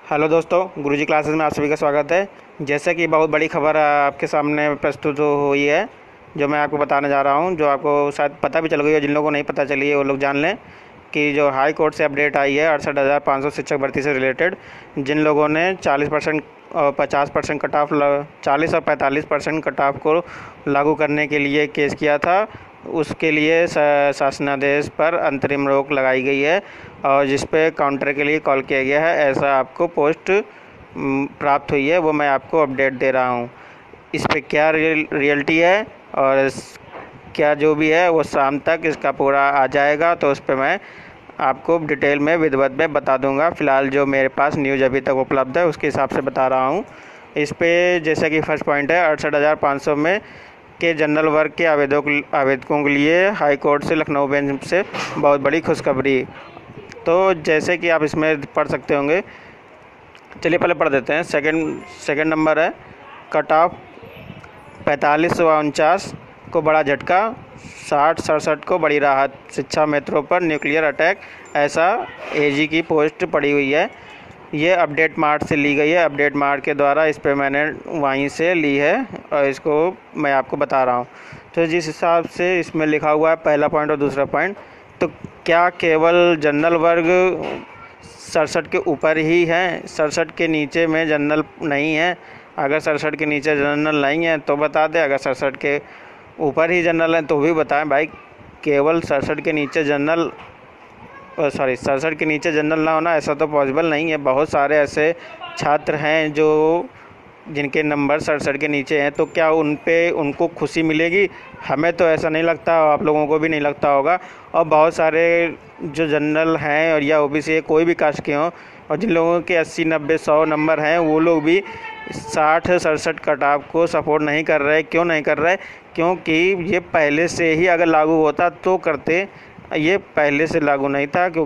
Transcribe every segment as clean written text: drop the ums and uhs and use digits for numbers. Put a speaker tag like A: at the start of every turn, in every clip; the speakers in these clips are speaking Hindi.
A: हेलो दोस्तों, गुरुजी क्लासेस में आप सभी का स्वागत है। जैसे कि बहुत बड़ी खबर आपके सामने प्रस्तुत हुई है, जो मैं आपको बताने जा रहा हूं, जो आपको शायद पता भी चल गई है। जिन लोगों को नहीं पता चली है वो लोग जान लें कि जो हाई कोर्ट से अपडेट आई है 68,500 शिक्षक भर्ती से रिलेटेड, जिन लोगों ने 40% और 50% कट ऑफ 40 और 45% कट ऑफ को लागू करने के लिए केस किया था, उसके लिए शासनादेश पर अंतरिम रोक लगाई गई है और जिस पे काउंटर के लिए कॉल किया गया है। ऐसा आपको पोस्ट प्राप्त हुई है, वो मैं आपको अपडेट दे रहा हूँ। इस पे क्या रियलिटी है और क्या जो भी है वो शाम तक इसका पूरा आ जाएगा, तो उस पर मैं आपको डिटेल में विधिवत में बता दूंगा। फ़िलहाल जो मेरे पास न्यूज़ अभी तक उपलब्ध है उसके हिसाब से बता रहा हूँ। इस पे जैसे कि फर्स्ट पॉइंट है 68,500 में के जनरल वर्ग के आवेदकों के लिए हाई कोर्ट से लखनऊ बेंच से बहुत बड़ी खुशखबरी। तो जैसे कि आप इसमें पढ़ सकते होंगे, चलिए पहले पढ़ देते हैं। सेकंड नंबर है कट ऑफ 45 व 49 को बड़ा झटका, 60-67 को बड़ी राहत, शिक्षा मित्रों पर न्यूक्लियर अटैक, ऐसा एजी की पोस्ट पड़ी हुई है। ये अपडेट मार्ट से ली गई है। अपडेट मार्ट के द्वारा इस पर मैंने वहीं से ली है और इसको मैं आपको बता रहा हूँ। तो जिस हिसाब से इसमें लिखा हुआ है पहला पॉइंट और दूसरा पॉइंट, तो क्या केवल जनरल वर्ग 67 के ऊपर ही हैं? 67 के नीचे में जनरल नहीं है? अगर 67 के नीचे जनरल नहीं है तो बता दें, अगर 67 के ऊपर ही जनरल हैं तो भी बताएं भाई। केवल 67 के नीचे जनरल 67 के नीचे जनरल ना होना, ऐसा तो पॉसिबल नहीं है। बहुत सारे ऐसे छात्र हैं जो जिनके नंबर 67 के नीचे हैं, तो क्या उनको खुशी मिलेगी? हमें तो ऐसा नहीं लगता, आप लोगों को भी नहीं लगता होगा। और बहुत सारे जो जनरल हैं और या ओबीसी है, कोई भी कास्ट के हों, और जिन लोगों के 80, 90, 100 नंबर हैं, वो लोग भी 60-67 कट ऑफ को सपोर्ट नहीं कर रहे। क्यों नहीं कर रहे? क्योंकि ये पहले से ही अगर लागू होता तो करते। ये पहले से लागू नहीं था, क्यों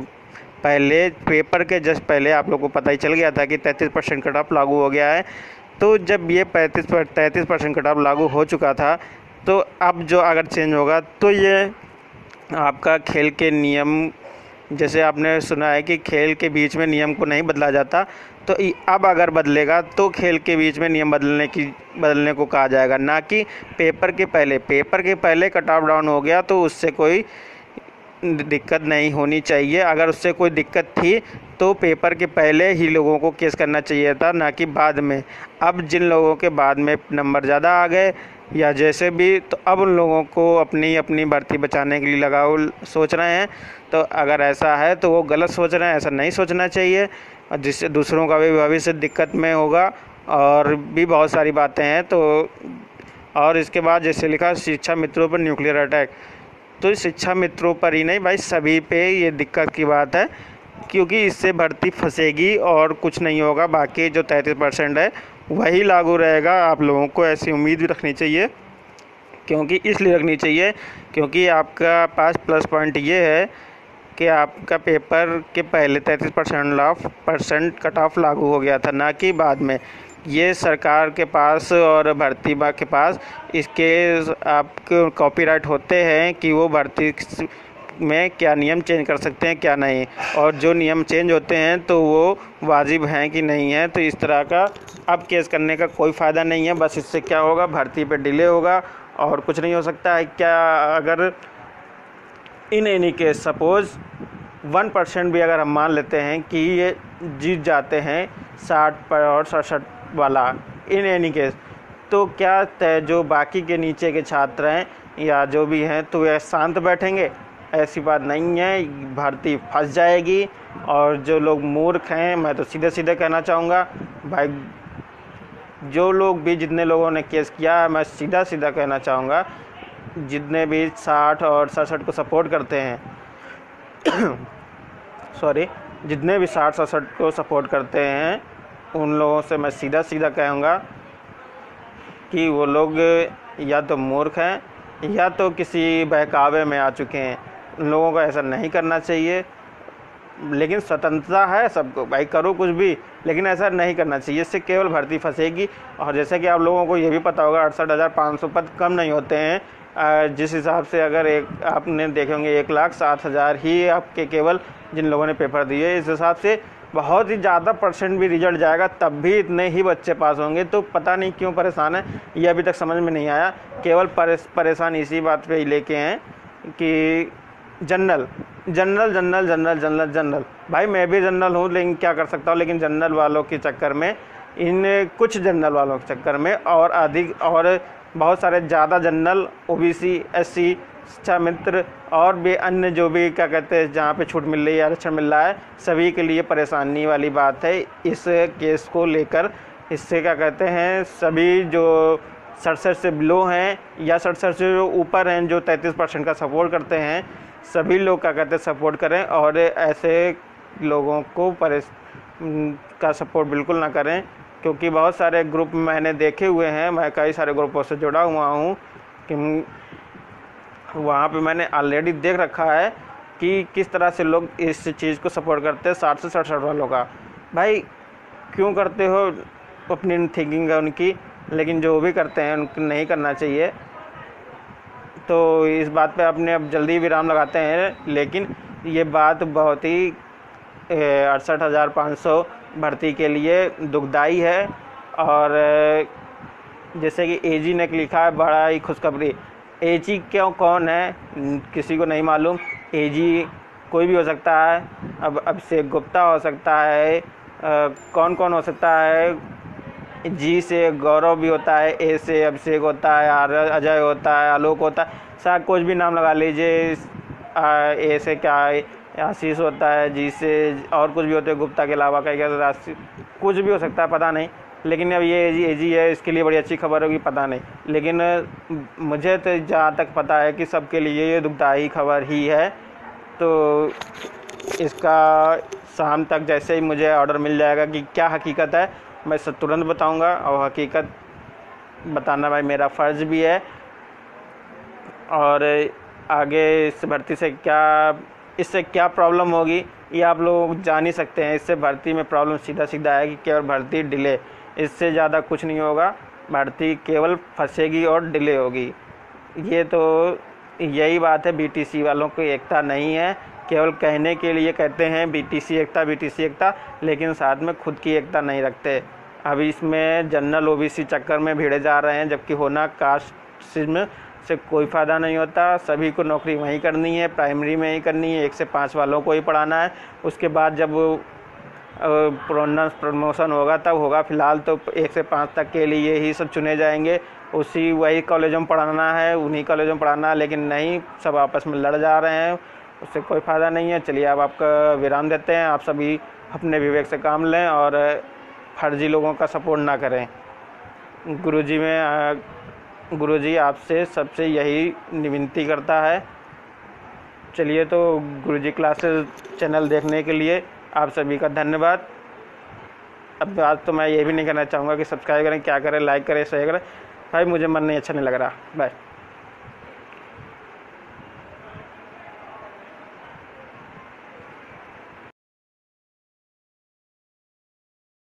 A: पहले पेपर के जस्ट पहले आप लोग को पता ही चल गया था कि 33% कट ऑफ लागू हो गया है। तो जब ये 33% कट ऑफ लागू हो चुका था, तो अब जो अगर चेंज होगा तो ये आपका खेल के नियम, जैसे आपने सुना है कि खेल के बीच में नियम को नहीं बदला जाता, तो अब अगर बदलेगा तो खेल के बीच में नियम बदलने को कहा जाएगा, ना कि पेपर के पहले कट ऑफ डाउन हो गया तो उससे कोई दिक्कत नहीं होनी चाहिए। अगर उससे कोई दिक्कत थी तो पेपर के पहले ही लोगों को केस करना चाहिए था, ना कि बाद में। अब जिन लोगों के बाद में नंबर ज़्यादा आ गए या जैसे भी, तो अब उन लोगों को अपनी अपनी भर्ती बचाने के लिए सोच रहे हैं। तो अगर ऐसा है तो वो गलत सोच रहे हैं, ऐसा नहीं सोचना चाहिए, और जिससे दूसरों का भी भविष्य दिक्कत में होगा और भी बहुत सारी बातें हैं। तो और इसके बाद जैसे लिखा शिक्षा मित्रों पर न्यूक्लियर अटैक, तो शिक्षा मित्रों पर ही नहीं भाई, सभी पे ये दिक्कत की बात है, क्योंकि इससे भर्ती फंसेगी और कुछ नहीं होगा। बाकी जो 33% है वही लागू रहेगा। आप लोगों को ऐसी उम्मीद भी रखनी चाहिए, क्योंकि इसलिए रखनी चाहिए क्योंकि आपका पास प्लस पॉइंट ये है कि आपका पेपर के पहले 33% कट ऑफ लागू हो गया था, ना कि बाद में। ये सरकार के पास और भर्ती विभाग के पास इसके आपके कॉपीराइट होते हैं कि वो भर्ती में क्या नियम चेंज कर सकते हैं क्या नहीं, और जो नियम चेंज होते हैं तो वो वाजिब हैं कि नहीं है। तो इस तरह का अब केस करने का कोई फ़ायदा नहीं है। बस इससे क्या होगा, भर्ती पे डिले होगा और कुछ नहीं हो सकता है। क्या अगर इन एनी केस सपोज़ 1% भी अगर हम मान लेते हैं कि ये जीत जाते हैं 60 और 67 वाला, इन एनी केस, तो क्या तय जो बाकी के नीचे के छात्र हैं या जो भी हैं तो वे शांत बैठेंगे? ऐसी बात नहीं है, भर्ती फंस जाएगी। और जो लोग मूर्ख हैं, मैं तो सीधे सीधे कहना चाहूँगा भाई, जो लोग भी जितने लोगों ने केस किया है, मैं सीधा सीधा कहना चाहूँगा, जितने भी 60 और 67 को सपोर्ट करते हैं सॉरी, जितने भी 60-67 को सपोर्ट करते हैं, उन लोगों से मैं सीधा सीधा कहूँगा कि वो लोग या तो मूर्ख हैं या तो किसी बहकावे में आ चुके हैं। उन लोगों को ऐसा नहीं करना चाहिए। लेकिन स्वतंत्रता है सबको भाई, करो कुछ भी, लेकिन ऐसा नहीं करना चाहिए। इससे केवल भर्ती फंसेगी। और जैसे कि आप लोगों को ये भी पता होगा 68,500 पद कम नहीं होते हैं। जिस हिसाब से अगर आपने देखे होंगे 1,07,000 ही आपके केवल जिन लोगों ने पेपर दिए, इस हिसाब से बहुत ही ज़्यादा परसेंट भी रिजल्ट जाएगा तब भी इतने ही बच्चे पास होंगे। तो पता नहीं क्यों परेशान है, ये अभी तक समझ में नहीं आया। केवल परेशान इसी बात पे ही लेके हैं कि general general general general general general भाई मैं भी जनरल हूँ, लेकिन क्या कर सकता हूँ। लेकिन जनरल वालों के चक्कर में, इन कुछ जनरल वालों के चक्कर में और अधिक और बहुत सारे ज़्यादा जनरल, ओबीसी, एससी, शिक्षा मित्र और भी अन्य जो भी क्या कहते हैं जहाँ पे छूट मिल रही है, आरक्षण मिल रहा है, सभी के लिए परेशानी वाली बात है इस केस को लेकर। इससे क्या कहते हैं सभी जो 67 से बिलो हैं या 67 से जो ऊपर हैं, जो 33% का सपोर्ट करते हैं, सभी लोग क्या कहते हैं सपोर्ट करें और ऐसे लोगों को का सपोर्ट बिल्कुल ना करें। क्योंकि बहुत सारे ग्रुप मैंने देखे हुए हैं, मैं कई सारे ग्रुपों से जुड़ा हुआ हूँ कि वहाँ पे मैंने ऑलरेडी देख रखा है कि किस तरह से लोग इस चीज़ को सपोर्ट करते हैं 60 से 67 वालों का। भाई क्यों करते हो, अपनी थिंकिंग है उनकी, लेकिन जो भी करते हैं उनको नहीं करना चाहिए। तो इस बात पे अपने अब जल्दी विराम लगाते हैं। लेकिन ये बात बहुत ही 68,500 भर्ती के लिए दुखदाई है। और जैसे कि एजी ने लिखा है, बड़ा ही खुशखबरी। एजी क्यों, कौन है, किसी को नहीं मालूम। एजी कोई भी हो सकता है, अब अभिषेक गुप्ता हो सकता है, कौन कौन हो सकता है। जी से गौरव भी होता है, ए से अभिषेक होता है, अजय होता है, आलोक होता है, शायद कुछ भी नाम लगा लीजिए। ए से क्या है, आशीष होता है, जी से और कुछ भी होते हैं, गुप्ता के अलावा कई राशि कुछ भी हो सकता है, पता नहीं। लेकिन अब ये एजी है, इसके लिए बड़ी अच्छी खबर होगी, पता नहीं। लेकिन मुझे तो जहाँ तक पता है कि सबके लिए ये दुखदाई खबर ही है। तो इसका शाम तक जैसे ही मुझे ऑर्डर मिल जाएगा कि क्या हकीकत है, मैं तुरंत बताऊंगा। और हकीकत बताना भाई मेरा फ़र्ज़ भी है। और आगे इस भर्ती से इससे क्या प्रॉब्लम होगी ये आप लोग जान ही सकते हैं। इससे भर्ती में प्रॉब्लम सीधा सीधा है कि केवल भर्ती डिले, इससे ज़्यादा कुछ नहीं होगा। भर्ती केवल फंसेगी और डिले होगी। ये तो यही बात है, बीटीसी वालों की एकता नहीं है। केवल कहने के लिए कहते हैं बीटीसी एकता, बीटीसी एकता, लेकिन साथ में खुद की एकता नहीं रखते। अब इसमें जनरल ओबीसी चक्कर में भिड़े जा रहे हैं, जबकि होना कास्टिज्म से कोई फ़ायदा नहीं होता। सभी को नौकरी वहीं करनी है, प्राइमरी में ही करनी है, 1 से 5 वालों को ही पढ़ाना है। उसके बाद जब प्रमोशन होगा तब होगा। फ़िलहाल तो 1 से 5 तक के लिए ही सब चुने जाएंगे, वही कॉलेजों में पढ़ाना है, उन्हीं कॉलेजों में पढ़ाना है। लेकिन नहीं, सब आपस में लड़ जा रहे हैं, उससे कोई फ़ायदा नहीं है। चलिए अब आपका विराम देते हैं। आप सभी अपने विवेक से काम लें और फर्जी लोगों का सपोर्ट ना करें। गुरुजी आपसे सबसे यही विनती करता है। चलिए, तो गुरुजी क्लासेस चैनल देखने के लिए आप सभी का धन्यवाद। अब बात तो मैं ये भी नहीं कहना चाहूँगा कि सब्सक्राइब करें, क्या करें, लाइक करें, शेयर करें। भाई मुझे मन नहीं अच्छा नहीं लग रहा। बाय।